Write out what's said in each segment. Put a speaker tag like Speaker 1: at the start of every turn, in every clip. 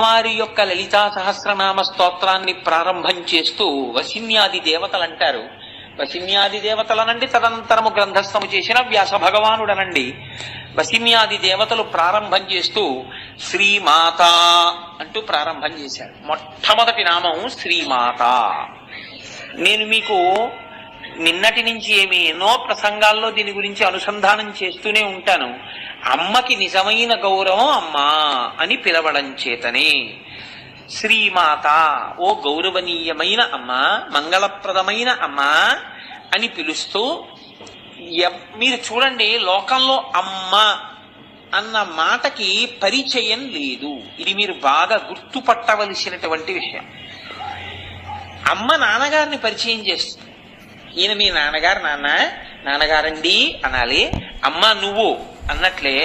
Speaker 1: వారి యొక్క లలితా సహస్రనామ స్తోత్రాన్ని ప్రారంభం చేస్తూ వసిన్యాది దేవతలు అంటారు. వసిన్యాది దేవతలనండి తదనంతరము గ్రంథస్థము చేసిన వ్యాస భగవానుడనండి. వసిన్యాది దేవతలు ప్రారంభం చేస్తూ శ్రీమాత అంటూ ప్రారంభం చేశారు. మొట్టమొదటి నామం శ్రీమాత. నేను మీకు నిన్నటి నుంచి ఎన్నో ప్రసంగాల్లో దీని గురించి అనుసంధానం చేస్తూనే ఉంటాను. అమ్మకి నిజమైన గౌరవం అమ్మా అని పిలవడం చేతనే శ్రీమాత, ఓ గౌరవనీయమైన అమ్మ, మంగళప్రదమైన అమ్మ అని పిలుస్తూ, మీరు చూడండి లోకంలో అమ్మ అన్న మాటకి పరిచయం లేదు. ఇది మీరు బాగా గుర్తుపట్టవలసినటువంటి విషయం. అమ్మ నాన్నగారిని పరిచయం చేస్తుంది. ఈయన మీ నాన్నగారు, నాన్నగారండి అనాలి. అమ్మ నువ్వు అన్నట్లే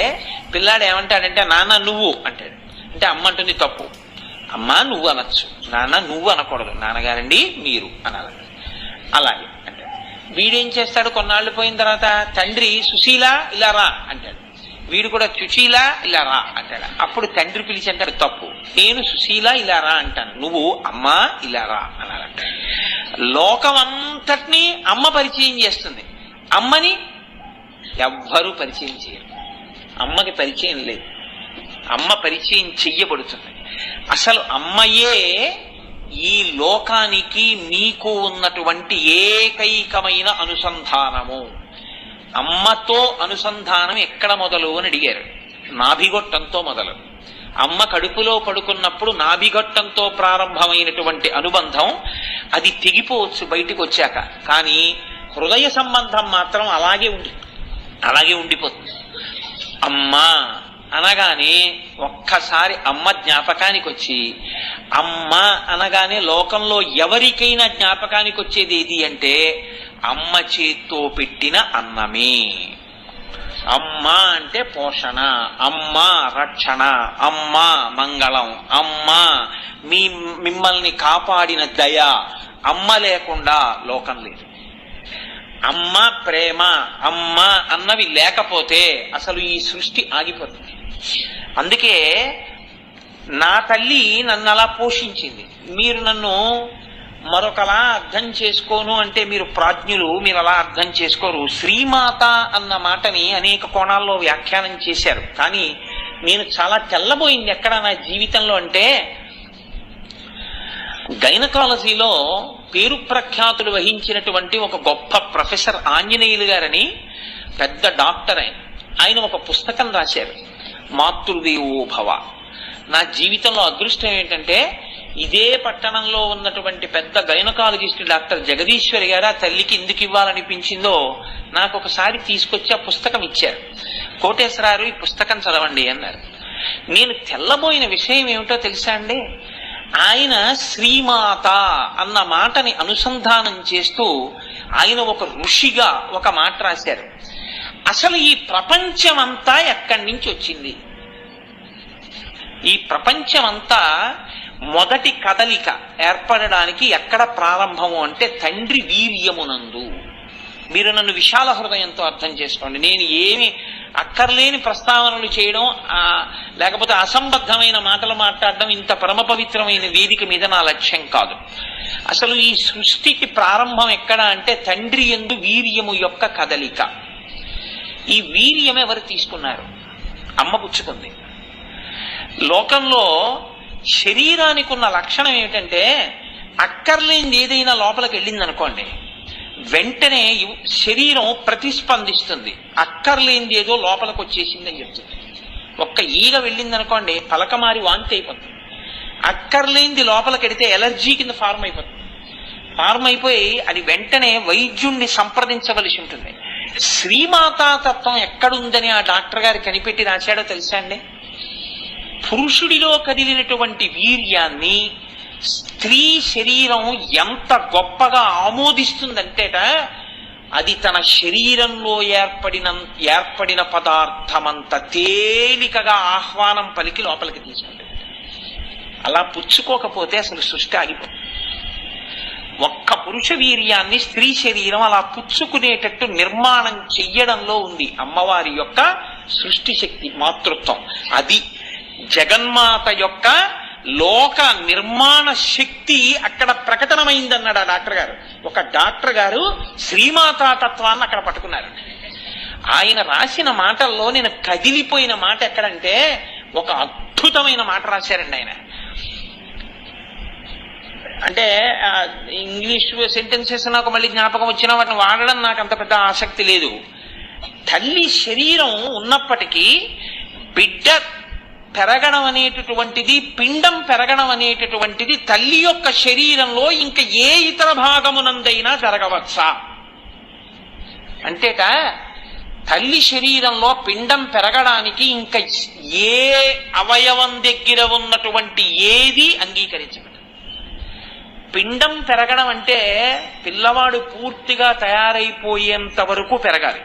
Speaker 1: పిల్లాడు ఏమంటాడంటే నాన్న నువ్వు అంటాడు. అంటే అమ్మ అంటుంది తప్పు, అమ్మ నువ్వు అనొచ్చు, నాన్న నువ్వు అనకూడదు, నాన్నగారండి మీరు అనాలి. అలాగే అంటాడు. వీడేం చేస్తాడు, కొన్నాళ్ళు పోయిన తర్వాత తండ్రి సుశీల ఇలా రా అంటాడు. వీడు కూడా సుశీల ఇలా రా అంటాడు. అప్పుడు తండ్రి పిలిచి అంటాడు తప్పు, నేను సుశీల ఇలా రా అంటాను, నువ్వు అమ్మ ఇలా రా అనాలంట. లోకం అంతటినీ అమ్మ పరిచయం చేస్తుంది, అమ్మని ఎవ్వరూ పరిచయం చేయరు. అమ్మకి పరిచయం లేదు, అమ్మ పరిచయం చెయ్యబడుతుంది. అసలు అమ్మయే ఈ లోకానికి మీకు ఉన్నటువంటి ఏకైకమైన అనుసంధానము. అమ్మతో అనుసంధానం ఎక్కడ మొదలు అని అడిగారు. నాభిగొట్టంతో మొదలు. అమ్మ కడుపులో పడుకున్నప్పుడు నాభిగొట్టంతో ప్రారంభమైనటువంటి అనుబంధం అది తెగిపోవచ్చు బయటికి వచ్చాక, కానీ హృదయ సంబంధం మాత్రం అలాగే ఉండిపోతుంది. అమ్మ అనగానే ఒక్కసారి అమ్మ జ్ఞాపకానికి వచ్చి, అమ్మ అనగానే లోకంలో ఎవరికైనా జ్ఞాపకానికి వచ్చేది ఏది అంటే అమ్మ చేత్తో పెట్టిన అన్నమే. అమ్మ అంటే పోషణ, అమ్మ రక్షణ, అమ్మ మంగళం, అమ్మ మిమ్మల్ని కాపాడిన దయ. అమ్మ లేకుండా లోకం లేదు. అమ్మ ప్రేమ, అమ్మ అన్నవి లేకపోతే అసలు ఈ సృష్టి ఆగిపోతుంది. అందుకే నా తల్లి నన్ను అలా పోషించింది, మీరు నన్ను మరొకలా అర్థం చేసుకోను అంటే మీరు ప్రాజ్ఞులు, మీరు అలా అర్థం చేసుకోరు. శ్రీమాత అన్న మాటని అనేక కోణాల్లో వ్యాఖ్యానం చేశారు. కానీ నేను చాలా తెల్లబోయింది ఎక్కడ నా జీవితంలో అంటే, గైనకాలజీలో పేరు ప్రఖ్యాతులు వహించినటువంటి ఒక గొప్ప ప్రొఫెసర్ ఆంజనేయులు గారని పెద్ద డాక్టర్ ఆయన ఒక పుస్తకం రాశారు, మాతృదేవో భవ. నా జీవితంలో అదృష్టం ఏంటంటే ఇదే పట్టణంలో ఉన్నటువంటి పెద్ద గైనకాలజిస్ట్ డాక్టర్ జగదీశ్వరి గారు ఆ తల్లికి ఎందుకు ఇవ్వాలనిపించిందో నాకు ఒకసారి తీసుకొచ్చి ఆ పుస్తకం ఇచ్చారు. కోటేశ్వరారు ఈ పుస్తకం చదవండి అన్నారు. నేను తెల్లబోయిన విషయం ఏమిటో తెలుసా అండి, ఆయన శ్రీమాత అన్న మాటని అనుసంధానం చేస్తూ ఆయన ఒక ఋషిగా ఒక మాట రాశారు. అసలు ఈ ప్రపంచమంతా ఎక్కడి నుంచి వచ్చింది? ఈ ప్రపంచమంతా మొదటి కదలిక ఏర్పడడానికి ఎక్కడ ప్రారంభము అంటే తండ్రి వీర్యమునందు. మీరు నన్ను విశాల హృదయంతో అర్థం చేసుకోండి. నేను ఏమి అక్కర్లేని ప్రస్తావనలు చేయడం లేకపోతే అసంబద్ధమైన మాటలు మాట్లాడడం ఇంత పరమ పవిత్రమైన వేదిక మీద నా లక్ష్యం కాదు. అసలు ఈ సృష్టికి ప్రారంభం ఎక్కడ అంటే తండ్రి యందు వీర్యము యొక్క కదలిక. ఈ వీర్యం ఎవరు తీసుకున్నారు? అమ్మ పుచ్చుకుంది. లోకంలో శరీరానికి ఉన్న లక్షణం ఏమిటంటే అక్కర్లేనిది ఏదైనా లోపలికి వెళ్ళింది అనుకోండి, వెంటనే శరీరం ప్రతిస్పందిస్తుంది. అక్కర్లేనిది ఏదో లోపలికి వచ్చేసిందని చెప్తుంది. ఒక్క ఈగ వెళ్ళింది అనుకోండి, పలకమారి వాంతి అయిపోతుంది. అక్కర్లేనిది లోపలికి వెడితే ఎలర్జీ కింద ఫార్మ్ అయిపోతుంది. ఫార్మ్ అయిపోయి అది వెంటనే వైద్యుణ్ణి సంప్రదించవలసి ఉంటుంది. శ్రీమాతాతత్వం ఎక్కడుందని ఆ డాక్టర్ గారు కనిపెట్టి రాశాడో తెలుసా అండి? పురుషుడిలో కదిలినటువంటి వీర్యాన్ని స్త్రీ శరీరం ఎంత గొప్పగా ఆమోదిస్తుందంటేట, అది తన శరీరంలో ఏర్పడిన పదార్థమంత తేలికగా ఆహ్వానం పలికి లోపలికి తీసుకుంటుంది. అలా పుచ్చుకోకపోతే అసలు సృష్టి ఆగిపోతుంది. ఒక్క పురుష వీర్యాన్ని స్త్రీ శరీరం అలా పుచ్చుకునేటట్టు నిర్మాణం చెయ్యడంలో ఉంది అమ్మవారి యొక్క సృష్టి శక్తి, మాతృత్వం. అది జగన్మాత యొక్క లోక నిర్మాణ శక్తి అక్కడ ప్రకటనమైందన్నాడు ఆ డాక్టర్ గారు. ఒక డాక్టర్ గారు శ్రీమాతా తత్వాన్ని అక్కడ పట్టుకున్నారు. ఆయన రాసిన మాటల్లో నేను కదిలిపోయిన మాట ఎక్కడంటే, ఒక అద్భుతమైన మాట రాశారండి ఆయన. అంటే ఇంగ్లీష్ సెంటెన్సెస్ నాకు మళ్ళీ జ్ఞాపకం వచ్చినా వాటిని వాడడం నాకు అంత పెద్ద ఆసక్తి లేదు. తల్లి శరీరం ఉన్నప్పటికీ బిడ్డ పెరగడం అనేటటువంటిది, పిండం పెరగడం అనేటటువంటిది తల్లి యొక్క శరీరంలో ఇంకా ఏ ఇతర భాగమునందైనా జరగవచ్చా అంటేట, తల్లి శరీరంలో పిండం పెరగడానికి ఇంకా ఏ అవయవం దగ్గర ఉన్నటువంటి ఏది అంగీకరించబడదు. పిండం పెరగడం అంటే పిల్లవాడు పూర్తిగా తయారైపోయేంత వరకు పెరగాలి.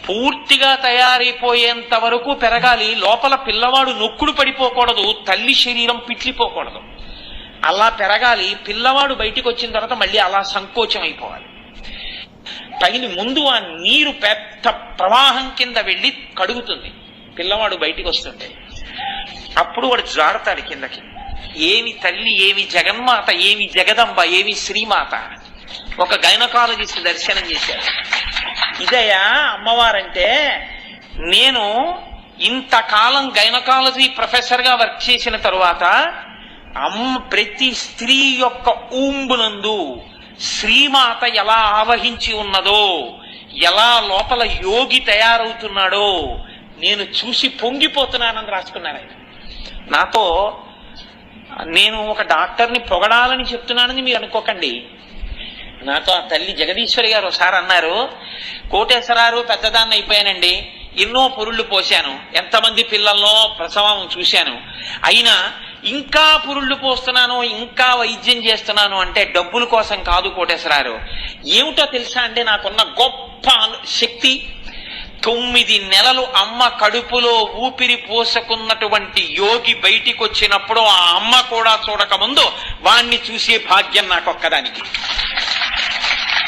Speaker 1: పూర్తిగా తయారైపోయేంత వరకు పెరగాలి. లోపల పిల్లవాడు నొక్కుడు పడిపోకూడదు, తల్లి శరీరం పిట్లిపోకూడదు. అలా పెరగాలి. పిల్లవాడు బయటికి వచ్చిన తర్వాత మళ్ళీ అలా సంకోచం అయిపోవాలి. తగిన ముందు ఆ నీరు పెద్ద ప్రవాహం కింద వెళ్ళి కడుగుతుంది పిల్లవాడు బయటికి వస్తుంటే. అప్పుడు వాడు జారుతాడు కిందకి. ఏమి తల్లి, ఏమి జగన్మాత, ఏమి జగదంబ, ఏమి శ్రీమాత. ఒక గైనకాలజిస్ట్ దర్శనం చేశారు. ఇదయా అమ్మవారంటే, నేను ఇంతకాలం గైనకాలజీ ప్రొఫెసర్ గా వర్క్ చేసిన తరువాత ప్రతి స్త్రీ యొక్క ఊంబునందు శ్రీమాత ఎలా ఆవహించి ఉన్నదో, ఎలా లోపల యోగి తయారవుతున్నాడో నేను చూసి పొంగిపోతున్నానని రాసుకున్నాను ఆయన. నాతో, నేను ఒక డాక్టర్ని పొగడాలని చెప్తున్నానని మీరు అనుకోకండి. నాతో ఆ తల్లి జగదీశ్వరి గారు ఒకసారి అన్నారు, కోటేశ్వరారు పెద్దదాన్ని అయిపోయానండి, ఎన్నో పురుళ్ళు పోశాను, ఎంతమంది పిల్లల్లో ప్రసవం చూశాను, అయినా ఇంకా పురుళ్ళు పోస్తున్నాను, ఇంకా వైద్యం చేస్తున్నాను అంటే డబ్బుల కోసం కాదు కోటేశ్వరారు. ఏమిటో తెలుసా అంటే, నాకున్న గొప్ప శక్తి 9 నెలలు అమ్మ కడుపులో ఊపిరి పోసుకున్నటువంటి యోగి బయటికి వచ్చినప్పుడు ఆ అమ్మ కూడా చూడకముందు వాణ్ణి చూసే భాగ్యం నాకొక్కదానికి.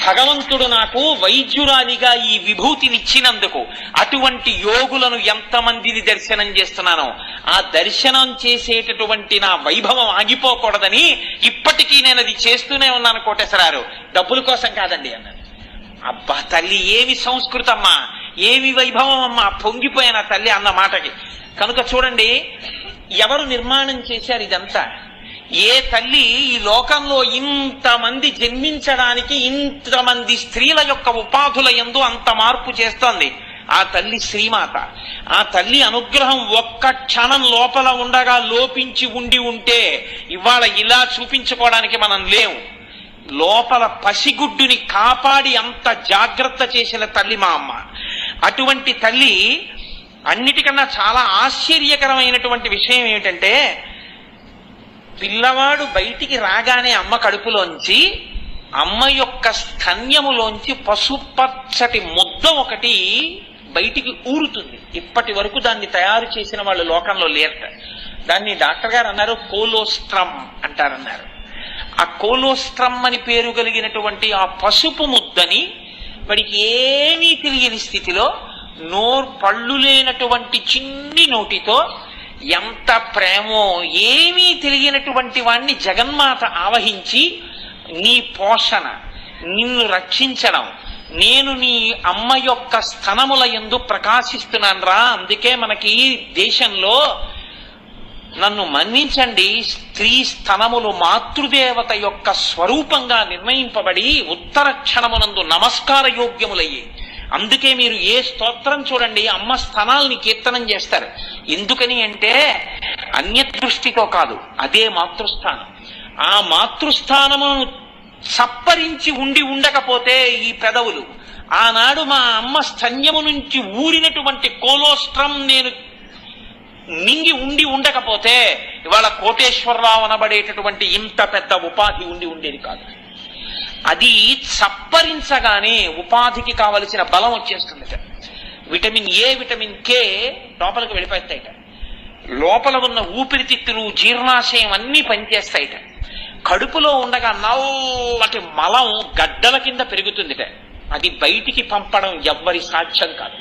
Speaker 1: భగవంతుడు నాకు వైద్యురాలిగా ఈ విభూతినిచ్చినందుకు అటువంటి యోగులను ఎంతమందిని దర్శనం చేస్తున్నానో, ఆ దర్శనం చేసేటటువంటి నా వైభవం ఆగిపోకూడదని ఇప్పటికీ నేను అది చేస్తూనే ఉన్నాను కోటేశ్వరారు, డబ్బుల కోసం కాదండి అన్నాడు. అబ్బా తల్లి, ఏమి సంస్కృతమ్మా, ఏమి వైభవం అమ్మా, పొంగిపోయిన తల్లి అన్న మాటకి. కనుక చూడండి, ఎవరు నిర్మాణం చేశారు ఇదంతా? ఏ తల్లి ఈ లోకంలో ఇంతమంది జన్మించడానికి ఇంతమంది స్త్రీల యొక్క ఉపాధుల యందు అంత మార్పు చేస్తోంది? ఆ తల్లి శ్రీమాత. ఆ తల్లి అనుగ్రహం ఒక్క క్షణం లోపల ఉండగా లోపించి ఉంటే ఇవాళ ఇలా చూపించుకోవడానికి మనం లేవు. లోపల పసిగుడ్డుని కాపాడి అంత జాగ్రత్త చేసిన తల్లి మా అమ్మ. అటువంటి తల్లి, అన్నిటికన్నా చాలా ఆశ్చర్యకరమైనటువంటి విషయం ఏమిటంటే, పిల్లవాడు బయటికి రాగానే అమ్మ కడుపులోంచి, అమ్మ యొక్క స్తన్యములోంచి పసుపచ్చటి ముద్ద ఒకటి బయటికి ఊరుతుంది. ఇప్పటి వరకు దాన్ని తయారు చేసిన వాళ్ళు లోకంలో లేరట. దాన్ని డాక్టర్ గారు అన్నారు కోలోస్ట్రమ్ అంటారన్నారు. ఆ కోలోస్ట్రమ్ అని పేరు కలిగినటువంటి ఆ పసుపు ముద్దని వాడికి ఏమీ తెలియని స్థితిలో పళ్ళు లేనటువంటి చిన్ని నోటితో ఎంత ప్రేమో ఏమీ తెలియనటువంటి వాణ్ణి జగన్మాత ఆవహించి, నీ పోషణ, నిన్ను రక్షించడం, నేను నీ అమ్మ యొక్క స్తనముల యందు ప్రకాశిస్తున్నాను రా, అందుకే మనకి దేశంలో నన్ను మన్నించండి, స్త్రీ స్తనములు మాతృదేవత యొక్క స్వరూపంగా నిర్ణయింపబడి ఉత్తర క్షణమునందు నమస్కార యోగ్యములయ్యి. అందుకే మీరు ఏ స్తోత్రం చూడండి, అమ్మ స్తనాల్ని కీర్తనం చేస్తారు. ఎందుకని అంటే అన్యదృష్టితో కాదు, అదే మాతృస్థానం. ఆ మాతృస్థానమును సప్పరించి ఉండకపోతే ఈ పెదవులు, ఆనాడు మా అమ్మ స్తన్యము నుంచి ఊరినటువంటి కోలోస్ట్రమ్ నేను మింగి ఉండకపోతే ఇవాళ కోటేశ్వరరావు అనబడేటటువంటి ఇంత పెద్ద ఉపాధి ఉండేది కాదు. అది చప్పరించగానే ఉపాధికి కావలసిన బలం వచ్చేస్తుందట. విటమిన్ ఏ, విటమిన్ కే లోపలికి వెళ్ళిపోతాయిట. లోపల ఉన్న ఊపిరితిత్తులు, జీర్ణాశయం అన్నీ పనిచేస్తాయిట. కడుపులో ఉండగా నల్లటి మలం గడ్డల కింద పెరుగుతుందిట. అది బయటికి పంపడం ఎవ్వరి సాధ్యం కాదు.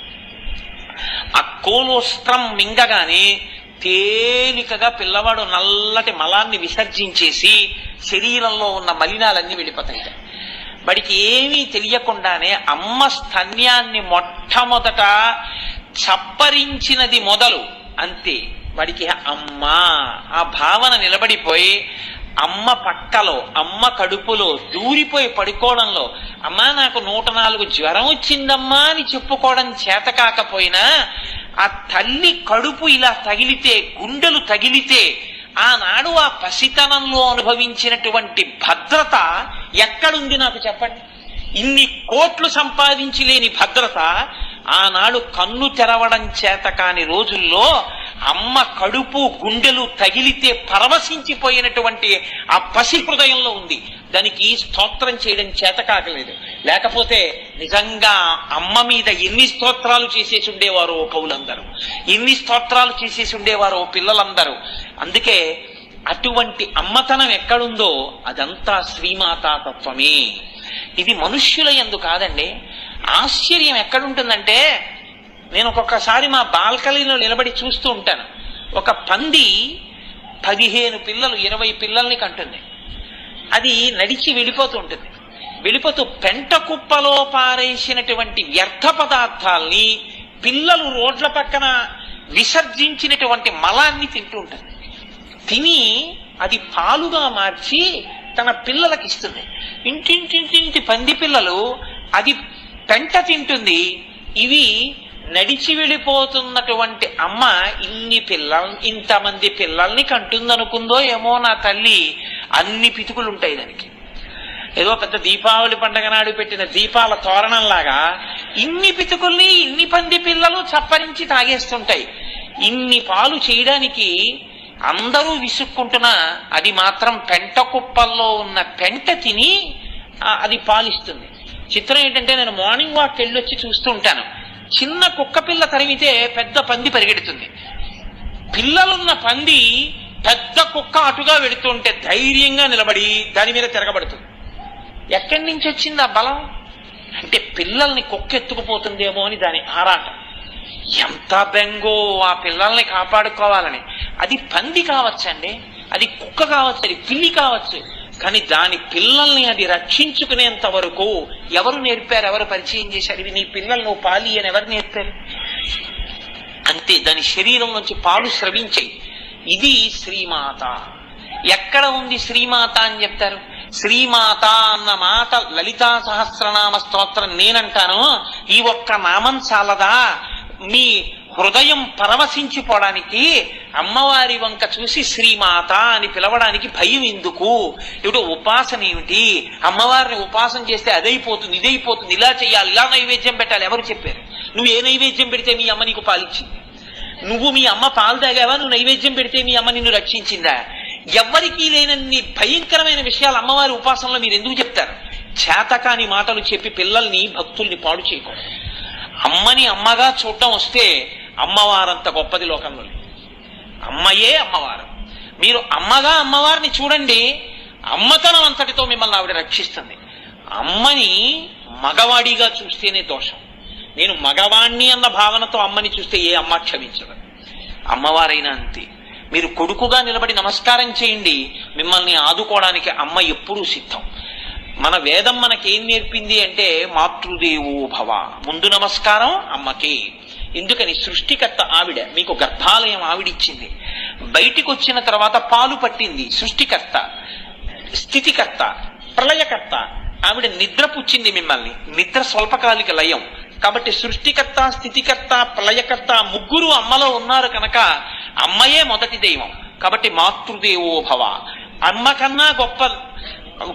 Speaker 1: ఆ కోలోస్ట్రమ్ మింగగానే తేలికగా పిల్లవాడు నల్లటి మలాన్ని విసర్జించేసి శరీరంలో ఉన్న మలినాలన్నీ వెళ్ళిపోతాయి. వాడికి ఏమీ తెలియకుండానే అమ్మ స్తన్యాన్ని మొట్టమొదట చప్పరించినది మొదలు అంతే వాడికి అమ్మ ఆ భావన నిలబడిపోయి అమ్మ పక్కలో అమ్మ కడుపులో దూరిపోయి పడుకోవడంలో అమ్మా నాకు 104 జ్వరం వచ్చిందమ్మా అని చెప్పుకోవడం చేత కాకపోయినా ఆ తల్లి కడుపు ఇలా తగిలితే గుండెలు తగిలితే ఆనాడు ఆ పసితనంలో అనుభవించినటువంటి భద్రత ఎక్కడుంది నాకు చెప్పండి. ఇన్ని కోట్లు సంపాదించి లేని భద్రత ఆనాడు కన్ను తెరవడం చేత కాని రోజుల్లో అమ్మ కడుపు గుండెలు తగిలితే పరవశించిపోయినటువంటి ఆ పసి హృదయంలో ఉంది. దానికి స్తోత్రం చేయడం చేత కాకలేదు. లేకపోతే నిజంగా అమ్మ మీద ఎన్ని స్తోత్రాలు చేసేసి ఉండేవారో కవులందరూ, ఎన్ని స్తోత్రాలు చేసేసి ఉండేవారో పిల్లలందరూ. అందుకే అటువంటి అమ్మతనం ఎక్కడుందో అదంతా శ్రీమాతా తత్వమే. ఇది మనుష్యుల యందు కాదండి. ఆశ్చర్యం ఎక్కడుంటుందంటే నేను ఒక్కొక్కసారి మా బాల్కనీలో నిలబడి చూస్తూ ఉంటాను. ఒక పంది 15 పిల్లలు 20 పిల్లల్ని కంటుంది. అది నడిచి వెళ్ళిపోతూ ఉంటుంది. వెళ్ళిపోతూ పెంట కుప్పలో పారేసినటువంటి వ్యర్థ పదార్థాల్ని పిల్లలు రోడ్ల పక్కన విసర్జించినటువంటి మలాన్ని తింటూ ఉంటుంది. తిని అది పాలుగా మార్చి తన పిల్లలకి ఇస్తుంది. ఇంటింటి పంది పిల్లలు అది పెంట తింటుంది. ఇవి నడిచి వెళ్ళిపోతున్నటువంటి అమ్మ ఇంతమంది పిల్లల్ని కంటుందనుకుందో ఏమో నా తల్లి. అన్ని పితుకులుంటాయి దానికి. ఏదో పెద్ద దీపావళి పండగ నాడు పెట్టిన దీపాల తోరణంలాగా ఇన్ని పితుకుల్ని ఇన్ని పంది పిల్లలు చప్పరించి తాగేస్తుంటాయి. ఇన్ని పాలు చేయడానికి అందరూ విసుక్కుంటున్నా అది మాత్రం పెంట కుప్పల్లో ఉన్న పెంట తిని అది పాలిస్తుంది. చిత్రం ఏంటంటే నేను మార్నింగ్ వాక్ వెళ్ళొచ్చి చూస్తూ ఉంటాను. చిన్న కుక్క పిల్ల తరిమితే పెద్ద పంది పరిగెడుతుంది. పిల్లలున్న పంది పెద్ద కుక్క అటుగా వెడుతుంటే ధైర్యంగా నిలబడి దాని మీద తిరగబడుతుంది. ఎక్కడి నుంచి వచ్చింది ఆ బలం? అంటే పిల్లల్ని కుక్క ఎత్తుకుపోతుందేమో అని దాని ఆరాటం. ఎంత బెంగో ఆ పిల్లల్ని కాపాడుకోవాలని. అది పంది కావచ్చండి, అది కుక్క కావచ్చు, అది పిల్లి కావచ్చు, కానీ దాని పిల్లల్ని అది రక్షించుకునేంత వరకు ఎవరు నేర్పారు? ఎవరు పరిచయం చేశారు? ఇవి నీ పిల్లలు నువ్వు పాలి అని ఎవరు నేర్పారు? అంతే, దాని శరీరం నుంచి పాలు స్రవించాయి. ఇది శ్రీమాత. ఎక్కడ ఉంది శ్రీమాత అని చెప్తారు? శ్రీమాత అన్న మాట లలితా సహస్రనామ స్తోత్రం నేనంటాను. ఈ ఒక్క నామం చాలదా మీ హృదయం పరవశించిపోవడానికి? అమ్మవారి వంక చూసి శ్రీమాత అని పిలవడానికి భయం ఎందుకు? ఇప్పుడు ఉపాసన ఏమిటి? అమ్మవారిని ఉపాసన చేస్తే అదైపోతుంది, ఇదైపోతుంది, ఇలా చెయ్యాలి, ఇలా నైవేద్యం పెట్టాలి. ఎవరు చెప్పారు? నువ్వు ఏ నైవేద్యం పెడితే మీ అమ్మ నీకు పాలిచ్చింది? నువ్వు మీ అమ్మ పాలు తాగావా? నువ్వు నైవేద్యం పెడితే మీ అమ్మ నిన్ను రక్షించిందా? ఎవ్వరికీ లేనన్ని భయంకరమైన విషయాలు అమ్మవారి ఉపాసనలో మీరు ఎందుకు చెప్తారు? చేతకాని మాటలు చెప్పి పిల్లల్ని భక్తుల్ని పాడు చేయకూడదు. అమ్మని అమ్మగా చూడటం వస్తే అమ్మవారంత గొప్పది లోకంలో. అమ్మయే అమ్మవారు. మీరు అమ్మగా అమ్మవారిని చూడండి, అమ్మతనం అంతటితో మిమ్మల్ని ఆవిడ రక్షిస్తుంది. అమ్మని మగవాడిగా చూస్తేనే దోషం. నేను మగవాణ్ణి అన్న భావనతో అమ్మని చూస్తే ఏ అమ్మ క్షమించదు. అమ్మవారైనా అంతే. మీరు కొడుకుగా నిలబడి నమస్కారం చేయండి, మిమ్మల్ని ఆదుకోవడానికి అమ్మ ఎప్పుడూ సిద్ధం. మన వేదం మనకేం నేర్పింది అంటే మాతృదేవో భవ. ముందు నమస్కారం అమ్మకే. ఎందుకని? సృష్టికర్త ఆవిడ. మీకు గర్భాలయం ఆవిడిచ్చింది. బయటికి వచ్చిన తర్వాత పాలు పట్టింది సృష్టికర్త, స్థితికర్త, ప్రళయకర్త. ఆవిడ నిద్ర పుచ్చింది మిమ్మల్ని. నిద్ర స్వల్పకాలిక లయం. కాబట్టి సృష్టికర్త, స్థితికర్త, ప్రళయకర్త ముగ్గురు అమ్మలో ఉన్నారు కనుక అమ్మయే మొదటి దైవం. కాబట్టి మాతృదేవో భవ. అమ్మ కన్నా గొప్ప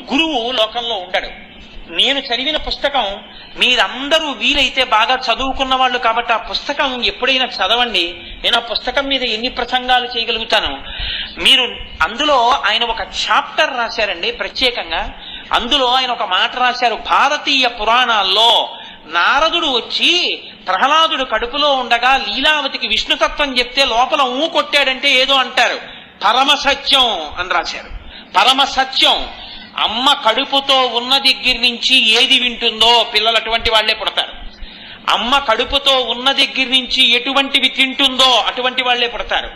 Speaker 1: గురువు లోకంలో ఉండడు. నేను చదివిన పుస్తకం మీరందరూ వీలైతే బాగా చదువుకున్న వాళ్ళు కాబట్టి ఆ పుస్తకం ఎప్పుడైనా చదవండి. నేను ఆ పుస్తకం మీద ఎన్ని ప్రసంగాలు చేయగలుగుతాను. మీరు అందులో ఆయన ఒక చాప్టర్ రాశారండి ప్రత్యేకంగా. అందులో ఆయన ఒక మాట రాశారు. భారతీయ పురాణాల్లో నారదుడు వచ్చి ప్రహ్లాదుడు కడుపులో ఉండగా లీలావతికి విష్ణుతత్వం చెప్తే లోపల కొట్టాడంటే ఏదో అంటారు. పరమసత్యం అని రాశారు. పరమసత్యం. అమ్మ కడుపుతో ఉన్న దగ్గర నుంచి ఏది వింటుందో పిల్లలు అటువంటి వాళ్లే పుడతారు. అమ్మ కడుపుతో ఉన్న దగ్గర నుంచి ఎటువంటివి తింటుందో అటువంటి వాళ్లే పుడతారు.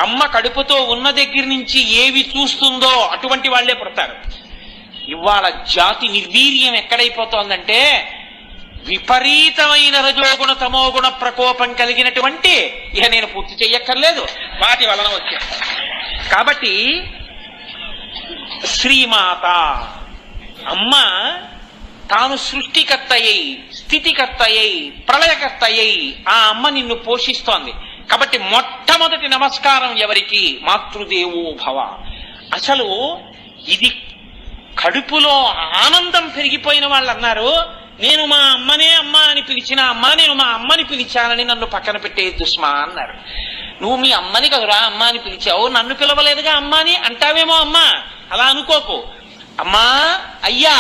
Speaker 1: అమ్మ కడుపుతో ఉన్న దగ్గర నుంచి ఏవి చూస్తుందో అటువంటి వాళ్లే పుడతారు. ఇవాళ జాతి నిర్వీర్యం ఎక్కడైపోతోందంటే విపరీతమైన రజోగుణ తమోగుణ ప్రకోపం కలిగినటువంటి, ఇక నేను పూర్తి చెయ్యక్కర్లేదు, వాటి వలన వచ్చాను. కాబట్టి శ్రీమాత అమ్మ తాను సృష్టికర్త అయి, స్థితికర్త అయి, ప్రళయకర్త అయి ఆ అమ్మ నిన్ను పోషిస్తోంది. కాబట్టి మొట్టమొదటి నమస్కారం ఎవరికి? మాతృదేవో భవ. అసలు ఇది కడుపులో ఆనందం పెరిగిపోయిన వాళ్ళు అన్నారు, నేను మా అమ్మనే అమ్మ అని పిలిచిన అమ్మ, నేను మా అమ్మని పిలిచానని నన్ను పక్కన పెట్టే దుస్మా అన్నారు. నువ్వు మీ అమ్మని కదురా అమ్మ అని పిలిచావు, నన్ను పిలవలేదుగా అమ్మ అని అంటావేమో. అమ్మ అలా అనుకోకు. అమ్మా అయ్యా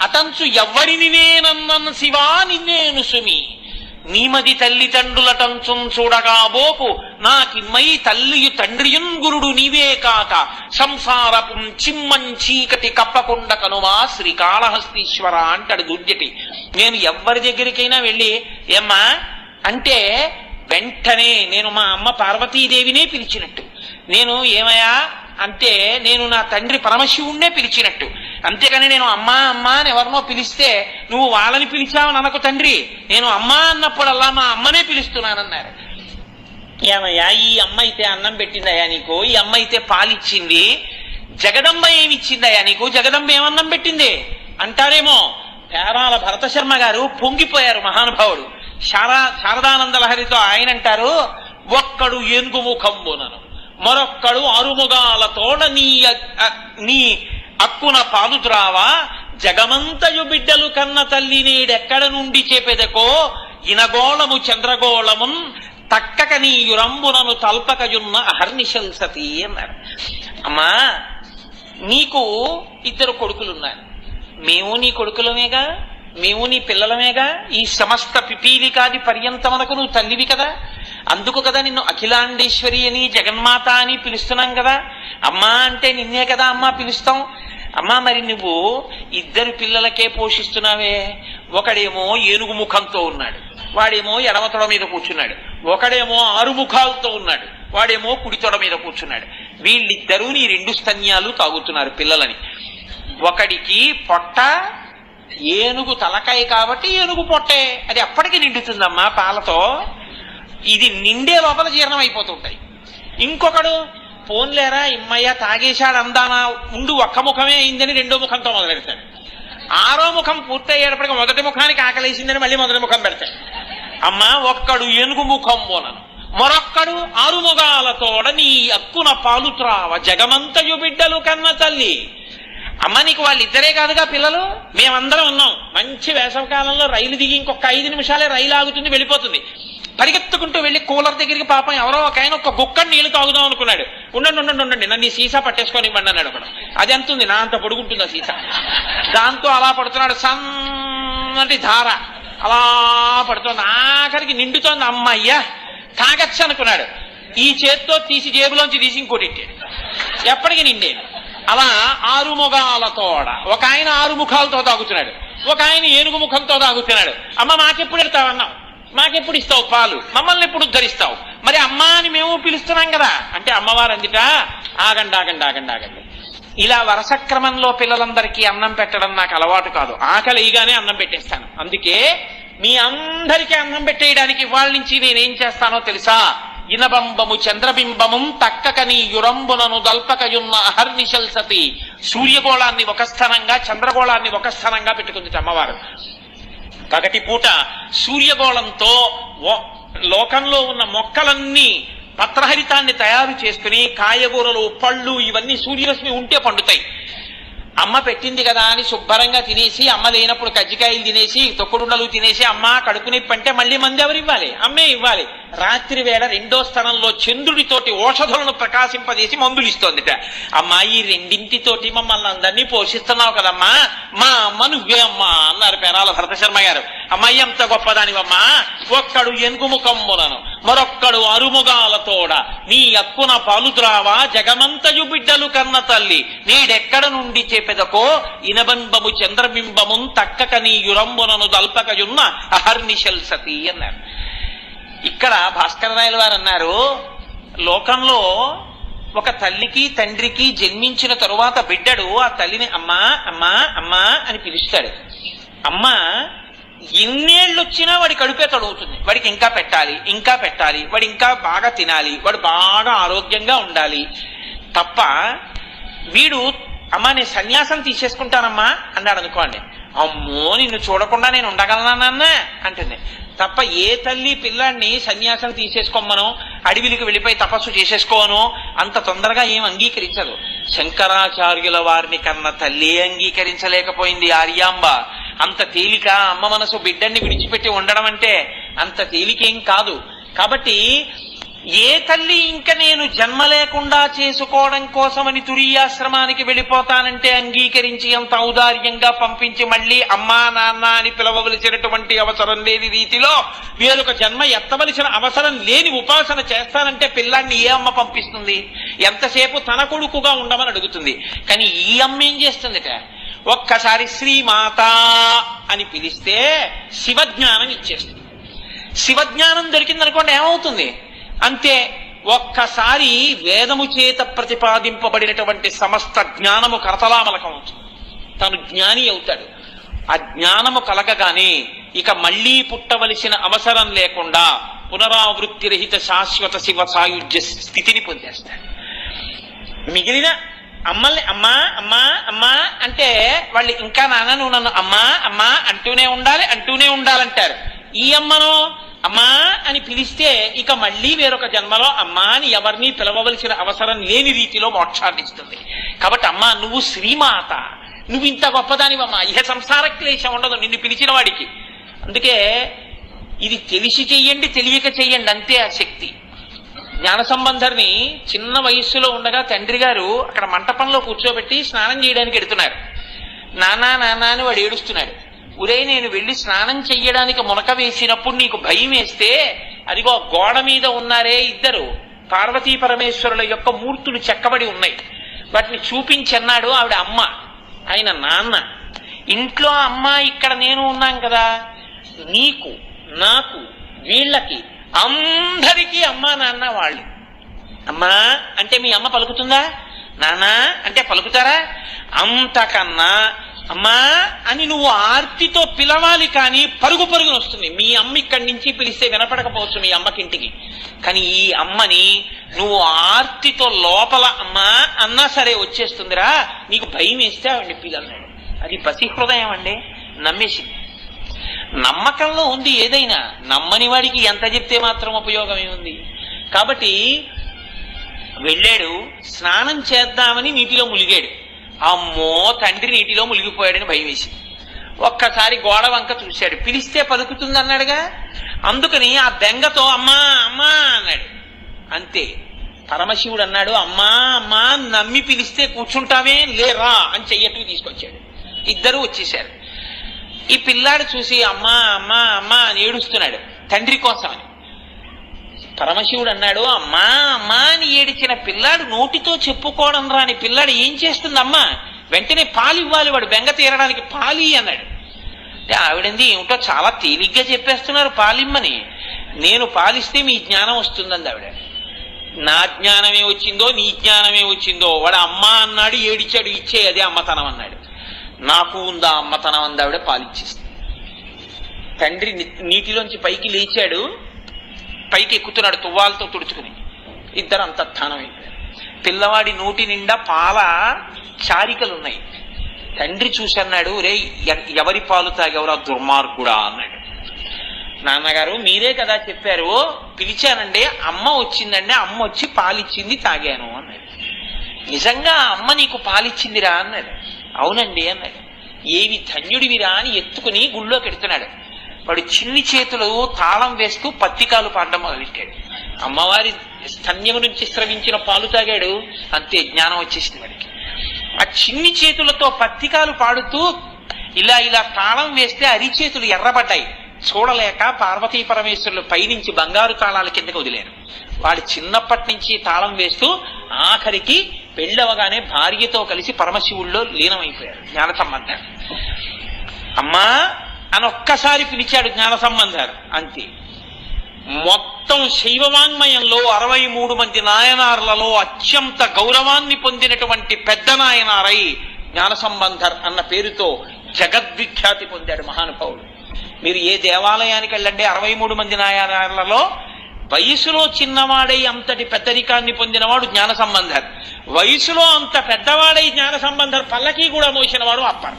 Speaker 1: అతంచు ఎవ్వరిని నేనన్న శివా నిన్నేను సుమి, నీమది తల్లిదండ్రులటంచుం చూడగాబోకు, నాకిమ్మై తల్లియు తండ్రియున్ గురుడు నీవే కాక, సంసారపు చిమ్మం చీకటి కప్పకుండా కనుమా శ్రీకాళహస్తీశ్వర అంటాడు దుర్జటి. నేను ఎవ్వరి దగ్గరికైనా వెళ్ళి ఏమ్మా అంటే వెంటనే నేను మా అమ్మ పార్వతీదేవినే పిలిచినట్టు, నేను ఏమయ్యా అంటే నేను నా తండ్రి పరమశివుణ్ణే పిలిచినట్టు. అంతేకాని నేను అమ్మా అమ్మా అని ఎవరినో పిలిస్తే నువ్వు వాళ్ళని పిలిచావు ననకు తండ్రి, నేను అమ్మా అన్నప్పుడల్లా మా అమ్మనే పిలుస్తున్నానన్నారు. ఏమయ్యా ఈ అమ్మ అయితే అన్నం పెట్టిందయ్యా నీకు, ఈ అమ్మ అయితే పాలిచ్చింది, జగదంబ ఏమిచ్చిందయ్యా నీకు, జగదంబ ఏమన్నం పెట్టింది అంటారేమో. పేరాల భరత శర్మ గారు పొంగిపోయారు మహానుభావుడు. శారదానంద లహరితో ఆయన అంటారు, ఒక్కడు ఏనుగుముఖంబునను మరొక్కడు ఆరుముగాలతోడ నీ అక్కున పాలుద్రావా, జగమంతయు బిడ్డలు కన్న తల్లి నేడెక్కడ నుండి చేపెదకో, ఇనగోళము చంద్రగోళమున్ తక్కక నీయురంబునను తల్పకయున్న అహర్నిశంసతి అన్నారు. అమ్మా నీకు 2 కొడుకులున్నారు, మేము నీ కొడుకులమేగా, మేము నీ పిల్లలమేగా, ఈ సమస్త పిపీలికాది పర్యంతమనకు నువ్వు తల్లివి కదా, అందుకు కదా నిన్ను అఖిలాండేశ్వరి అని జగన్మాత అని పిలుస్తున్నాం కదా. అమ్మా అంటే నిన్నే కదా అమ్మా పిలుస్తాం. అమ్మా మరి నువ్వు 2 పిల్లలకే పోషిస్తున్నావే, ఒకడేమో ఏనుగు ముఖంతో ఉన్నాడు, వాడేమో ఎడమ తొడ మీద కూర్చున్నాడు, ఒకడేమో 6 ముఖాలతో ఉన్నాడు, వాడేమో కుడి తొడ మీద కూర్చున్నాడు. వీళ్ళిద్దరూ నీ 2 స్తన్యాలు తాగుతున్నారు పిల్లలని. ఒకడికి పొట్ట ఏనుగు తలకాయ కాబట్టి ఏనుగు పొట్టే, అది అప్పటికి నిండుతుందమ్మా పాలతో, ఇది నిండే లోపల జీర్ణం అయిపోతుంటాయి. ఇంకొకడు పోన్లేరా ఇమ్మయ్య తాగేశాడు అందానా ఉండు, ఒక్క ముఖమే అయిందని 2వ ముఖంతో మొదలెడతాడు. 6వ ముఖం పూర్తయ్యేటప్పటికి 1వ ముఖానికి ఆకలేసిందని మళ్ళీ 1వ ముఖం పెడతాడు. అమ్మా ఒక్కడు ఏనుగు ముఖం పోనను మరొక్కడు 6 ముగాలతోడ నీ అక్కున పాలుత్రావ, జగమంతయు బిడ్డలు కన్న తల్లి. అమ్మ నీకు వాళ్ళిద్దరే కాదుగా పిల్లలు, మేమందరం ఉన్నాం. మంచి వేసవకాలంలో రైలు దిగి ఇంకొక 5 నిమిషాలే రైలు ఆగుతుంది, వెళ్ళిపోతుంది. పరిగెత్తుకుంటూ వెళ్ళి కూలర్ దగ్గరికి పాపం ఎవరో ఒక ఆయన ఒక గుక్కడి నీళ్లు తాగుదాం అనుకున్నాడు. ఉండండి నన్ను ఈ సీసా పట్టేసుకొని ఇవ్వండి అన్నాడు ఒకడు. అది ఎంత ఉంది, నా అంత పొడుగుంటుంది ఆ సీసా. దాంతో అలా పడుతున్నాడు, సన్నటి ధార అలా పడుతోంది, ఆఖరికి నిండుతోంది. అమ్మయ్యా తాగచ్చు అనుకున్నాడు, ఈ చేత్తో తీసి జేబులోంచి తీసి ఇంకోటి ఎట్టాడు, ఎప్పటికీ నిండేది. అలా 6 ముఖాలతోడ ఒక ఆయన 6 ముఖాలతో తాగుతున్నాడు, ఒక ఆయన ఏనుగు ముఖంతో తాగుతున్నాడు. అమ్మ మాకెప్పుడు ఎడతావన్నావు, మాకెప్పుడు ఇస్తావు పాలు, మమ్మల్ని ఎప్పుడు ఉద్ధరిస్తావు, మరి అమ్మ అని మేము పిలుస్తున్నాం కదా అంటే అమ్మవారు అందుట ఆగండి, ఇలా వరుస క్రమంలో పిల్లలందరికీ అన్నం పెట్టడం నాకు అలవాటు కాదు, ఆకలిగానే అన్నం పెట్టేస్తాను. అందుకే మీ అందరికీ అన్నం పెట్టేయడానికి ఇవాళ నుంచి నేనేం చేస్తానో తెలుసా, ఇనబంబము చంద్రబింబము తక్కక నీ యురంబునను దల్పకయున్న అహర్నిశల్సతి. సూర్యగోళాన్ని ఒక స్థానంగా చంద్రగోళాన్ని ఒక స్థానంగా పెట్టుకుంది అమ్మవారు. పగటి పూట సూర్యగోళంతో లోకంలో ఉన్న మొక్కలన్నీ పత్రహరితాన్ని తయారు చేసుకుని కాయగూరలు పళ్ళు ఇవన్నీ సూర్యరశ్మి ఉంటే పండుతాయి. అమ్మ పెట్టింది కదా అని శుభ్రంగా తినేసి, అమ్మ లేనప్పుడు కజ్జికాయలు తినేసి తొక్కుడుండలు తినేసి అమ్మ కడుపు నొప్పి అంటే మళ్ళీ మంది ఎవరు ఇవ్వాలి, అమ్మే ఇవ్వాలి. రాత్రి వేళ 2వ స్థానంలో చంద్రుడితోటి ఓషధులను ప్రకాశింపజేసి మందులు ఇస్తోందిట. అమ్మా ఈ రెండింటితోటి మమ్మల్ని అందరినీ పోషిస్తున్నావు కదమ్మా, మా అమ్మ నువ్వే అమ్మా అన్నారు పేరాల భరత శర్మ గారు. అమ్మాయి ఎంత గొప్పదానివమ్మా, ఒక్కడు ఏనుగుముఖంబునను మరొక్కడు 6 ముగాలతోడ నీ అక్కున పాలుద్రావా, జగమంతయు బిడ్డలు కన్న తల్లి నీడెక్కడ నుండి చేపెదకో, ఇనబంబము చంద్రబింబము తక్కక నీ యురంబునను దల్పకయున్న అహర్నిశల్సతి అన్నారు. ఇక్కడ భాస్కర రాయల వారు అన్నారు, లోకంలో ఒక తల్లికి తండ్రికి జన్మించిన తరువాత బిడ్డడు ఆ తల్లిని అమ్మా అమ్మా అమ్మా అని పిలుస్తాడు. అమ్మ ఎన్నేళ్ళు వచ్చినా వాడి కడుపే తడుగుతుంది. వాడికి ఇంకా పెట్టాలి, ఇంకా పెట్టాలి, వాడు ఇంకా బాగా తినాలి, వాడు బాగా ఆరోగ్యంగా ఉండాలి తప్ప వీడు అమ్మా నేను సన్యాసం తీసేసుకుంటానమ్మా అన్నాడు అనుకోండి, అమ్మో నిన్ను చూడకుండా నేను ఉండగలనాన్న అంటుంది తప్ప ఏ తల్లి పిల్లాడిని సన్యాసం తీసేసుకోమనో అడవిలికి వెళ్ళిపోయి తపస్సు చేసేసుకోను అంత తొందరగా ఏం అంగీకరించదు. శంకరాచార్యుల వారిని కన్న తల్లి అంగీకరించలేకపోయింది ఆర్యాంబ. అంత తేలిక అమ్మ మనసు బిడ్డని విడిచిపెట్టి ఉండడం అంటే అంత తేలికేం కాదు. కాబట్టి ఏ తల్లి ఇంక నేను జన్మ లేకుండా చేసుకోవడం కోసమని తురీయాశ్రమానికి వెళ్ళిపోతానంటే అంగీకరించి అంత ఔదార్యంగా పంపించి మళ్ళీ అమ్మా నాన్న అని పిలవవలసినటువంటి అవసరం లేని రీతిలో వేరొక జన్మ ఎత్తవలసిన అవసరం లేని ఉపాసన చేస్తానంటే పిల్లాన్ని ఏ అమ్మ పంపిస్తుంది? ఎంతసేపు తన కొడుకుగా ఉండమని అడుగుతుంది. కానీ ఈ అమ్మ ఏం చేస్తుందిట, ఒక్కసారి శ్రీమాత అని పిలిస్తే శివజ్ఞానం ఇచ్చేస్తుంది. శివజ్ఞానం దొరికిందనుకోండి ఏమవుతుంది? అంతే, ఒక్కసారి వేదము చేత ప్రతిపాదింపబడినటువంటి సమస్త జ్ఞానము కరతలామలకం అవుతుంది. తను జ్ఞాని అవుతాడు. ఆ జ్ఞానము కలగగానే ఇక మళ్లీ పుట్టవలసిన అవసరం లేకుండా పునరావృత్తి రహిత శాశ్వత శివ సాయుధ్య స్థితిని పొందేస్తాడు. మిగిలిన అమ్మల్ని అమ్మా అమ్మా అమ్మా అంటే వాళ్ళు ఇంకా నాన్న నువ్వు నన్ను అమ్మా అమ్మా అంటూనే ఉండాలంటారు. ఈ అమ్మను అమ్మా అని పిలిస్తే ఇక మళ్లీ వేరొక జన్మలో అమ్మా అని ఎవరిని పిలవవలసిన అవసరం లేని రీతిలో మోక్షాన్ని ఇస్తుంది. కాబట్టి అమ్మా నువ్వు శ్రీమాత, నువ్వు ఇంత గొప్పదానివమ్మా, ఇహ సంసార క్లేశం ఉండదు నిన్ను పిలిచిన వాడికి. అందుకే ఇది తెలిసి చెయ్యండి తెలియక చెయ్యండి అంతే ఆ శక్తి. జ్ఞాన సంబంధర్ని చిన్న వయస్సులో ఉండగా తండ్రి గారు అక్కడ మంటపంలో కూర్చోబెట్టి స్నానం చేయడానికి ఎడుతున్నారు. నానా నానా అని వాడు ఏడుస్తున్నాడు. ఉరే నేను వెళ్ళి స్నానం చెయ్యడానికి మునక వేసినప్పుడు నీకు భయం వేస్తే అదిగో గోడ మీద ఉన్నారే ఇద్దరు పార్వతీ పరమేశ్వరుల యొక్క మూర్తులు చెక్కబడి ఉన్నాయి, వాటిని చూపించన్నాడు. ఆవిడ అమ్మ, ఆయన నాన్న. ఇంట్లో అమ్మ, ఇక్కడ నేను ఉన్నాం కదా, నీకు నాకు వీళ్ళకి అందరికీ అమ్మా నాన్న వాళ్ళు. అమ్మా అంటే మీ అమ్మ పలుకుతుందా? నానా అంటే పలుకుతారా? అంతకన్నా అమ్మా అని నువ్వు ఆర్తితో పిలవాలి, కానీ పరుగు పరుగున వస్తుంది. మీ అమ్మ ఇక్కడి నుంచి పిలిస్తే వినపడకపోవచ్చు మీ అమ్మకింటికి, కానీ ఈ అమ్మని నువ్వు ఆర్తితో లోపల అమ్మా అన్నా సరే వచ్చేస్తుందిరా. నీకు భయం వేస్తే ఆవిడ్ని పిలన్నాడు. అది పసి హృదయం అండి, నమ్మేసింది. నమ్మకంలో ఉంది ఏదైనా. నమ్మని వాడికి ఎంత చెప్తే మాత్రం ఉపయోగం ఏముంది? కాబట్టి వెళ్ళాడు, స్నానం చేద్దామని నీటిలో ములిగాడు. అమ్మో తండ్రి నీటిలో మునిగిపోయాడని భయం వేసి ఒక్కసారి గోడ వంక చూశాడు. పిలిస్తే పలుకుతుంది అన్నాడుగా, అందుకని ఆ బెంగతో అమ్మా అమ్మా అన్నాడు. అంతే, పరమశివుడు అన్నాడు అమ్మా అమ్మా నమ్మి పిలిస్తే కూర్చుంటావే లేరా అని చెయ్యట్టుకు తీసుకొచ్చాడు. ఇద్దరు వచ్చేశారు. ఈ పిల్లాడు చూసి అమ్మా అమ్మా అమ్మా అని ఏడుస్తున్నాడు తండ్రి కోసమని. పరమశివుడు అన్నాడు అమ్మా అమ్మా అని ఏడిచిన పిల్లాడు నోటితో చెప్పుకోవడం రాని పిల్లాడు ఏం చేస్తుందమ్మా, వెంటనే పాలు ఇవ్వాలి, వాడు బెంగ తీరడానికి పాలి అన్నాడు. అంటే ఆవిడంది ఏమిటో చాలా తేలిగ్గా చెప్పేస్తున్నారు పాలిమ్మని, నేను పాలిస్తే మీ జ్ఞానం వస్తుందంది ఆవిడ. నా జ్ఞానమే వచ్చిందో నీ జ్ఞానమే వచ్చిందో, వాడు అమ్మా అన్నాడు ఏడిచాడు, ఇచ్చే అదే అమ్మతనం అన్నాడు. నాకు ఉందా అమ్మతనం అంది ఆవిడ, పాలిచ్చేస్తుంది. తండ్రి నీటిలోంచి పైకి లేచాడు, పైకి ఎక్కుతున్నాడు తువ్వాలతో తుడుచుకుని. ఇద్దరు అంతర్ధానం అయిపోయారు. పిల్లవాడి నోటి నిండా పాల చారికలున్నాయి. తండ్రి చూసి అన్నాడు, రే ఎవరి పాలు తాగెవరా దుర్మార్గుడా అన్నాడు. నాన్నగారు మీరే కదా చెప్పారు, పిలిచానండి, అమ్మ వచ్చిందండి, అమ్మ వచ్చి పాలిచ్చింది తాగాను అన్నాడు. నిజంగా అమ్మ నీకు పాలిచ్చిందిరా అన్నాడు. అవునండి అన్నాడు. ఏవి ధన్యుడివిరా అని ఎత్తుకుని గుళ్ళోకి ఎడుతున్నాడు. వాడు చిన్ని చేతులు తాళం వేస్తూ పత్తికాలు పాడడం మొదలెట్టాడు. అమ్మవారి స్తన్యము నుంచి స్రవించిన పాలు తాగాడు, అంతే జ్ఞానం వచ్చేసింది వాడికి. ఆ చిన్ని చేతులతో పత్తికాలు పాడుతూ ఇలా ఇలా తాళం వేస్తే అరిచేతులు ఎర్రబడ్డాయి. చూడలేక పార్వతీ పరమేశ్వరులు పైనుంచి బంగారు తాళాల కిందకి వదిలేరు. వాడు చిన్నప్పటి నుంచి తాళం వేస్తూ ఆఖరికి పెళ్ళవగానే భార్యతో కలిసి పరమశివుల్లో లీనమైపోయారు. జ్ఞాన సంబంధాలు అమ్మా అని ఒక్కసారి పిలిచాడు జ్ఞాన సంబంధాలు, అంతే. మొత్తం శైవవాంగ్మయంలో 63 మంది నాయనార్లలో అత్యంత గౌరవాన్ని పొందినటువంటి పెద్ద నాయనారై జ్ఞానసంబంధర్ అన్న పేరుతో జగద్విఖ్యాతి పొందాడు మహానుభావుడు. మీరు ఏ దేవాలయానికి వెళ్ళండి, 63 మంది నాయనార్లలో వయసులో చిన్నవాడై అంతటి పెద్దరికాన్ని పొందినవాడు జ్ఞాన సంబంధర్, వయసులో అంత పెద్దవాడై జ్ఞాన సంబంధర్ పల్లకి కూడా మోసినవాడు అప్పర్.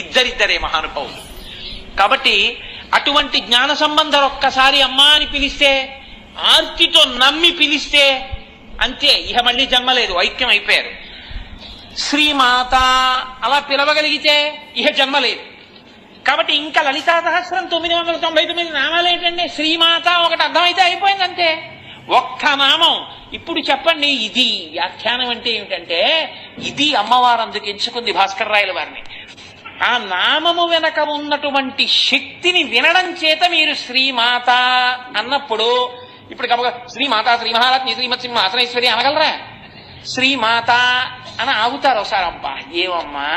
Speaker 1: ఇద్దరిద్దరే మహానుభావులు. కాబట్టి అటువంటి జ్ఞాన సంబంధర్ ఒక్కసారి అమ్మా అని పిలిస్తే, ఆర్తితో నమ్మి పిలిస్తే అంతే, ఇహ మళ్ళీ జన్మలేదు, ఐక్యం అయిపోయారు. శ్రీమాత అలా పిలవగలిగితే ఇహ జన్మలేదు. కాబట్టి ఇంకా లలితా సహస్రం 999 నామాలు ఏంటండి, శ్రీమాత ఒకటి అర్థమైతే అయిపోయింది అంతే, ఒక్క నామం. ఇప్పుడు చెప్పండి, ఇది వ్యాఖ్యానం అంటే ఏమిటంటే, ఇది అమ్మవారు అందుకు ఎంచుకుంది భాస్కర్ రాయల వారిని. ఆ నామము వెనక ఉన్నటువంటి శక్తిని వినడం చేత మీరు శ్రీమాత అన్నప్పుడు, ఇప్పుడు కనుక శ్రీమాత శ్రీ మహాలక్ష్మి శ్రీమత్ సింహాసనేశ్వరి అనగలరా? శ్రీమాత అని ఆగుతారు ఒకసారి. అబ్బా ఏమమ్మా,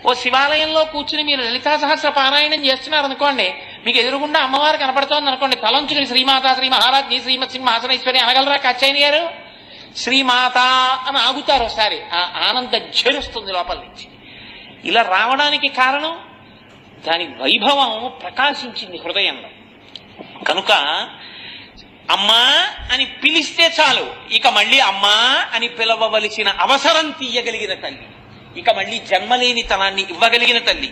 Speaker 1: ఓ శివాలయంలో కూర్చుని మీరు లలితా సహస్ర పారాయణం చేస్తున్నారు అనుకోండి, మీకు ఎదురుగుండా అమ్మవారు కనపడుతోంది అనుకోండి, తలంచుకుని శ్రీమాత శ్రీ మహారాజ్ని శ్రీమత్ సింహాసనేశ్వరి అనగలరా కాచాయని గారు? శ్రీమాత అని ఆగుతారు ఒకసారి. ఆ ఆనందం జరుస్తుంది లోపల నుంచి. ఇలా రావడానికి కారణం దాని వైభవం ప్రకాశించింది హృదయంలో. కనుక అమ్మా అని పిలిస్తే చాలు, ఇక మళ్ళీ అమ్మా అని పిలవవలసిన అవసరం తీయగలిగిన తల్లి, ఇక మళ్ళీ జన్మలేని తనాన్ని ఇవ్వగలిగిన తల్లి.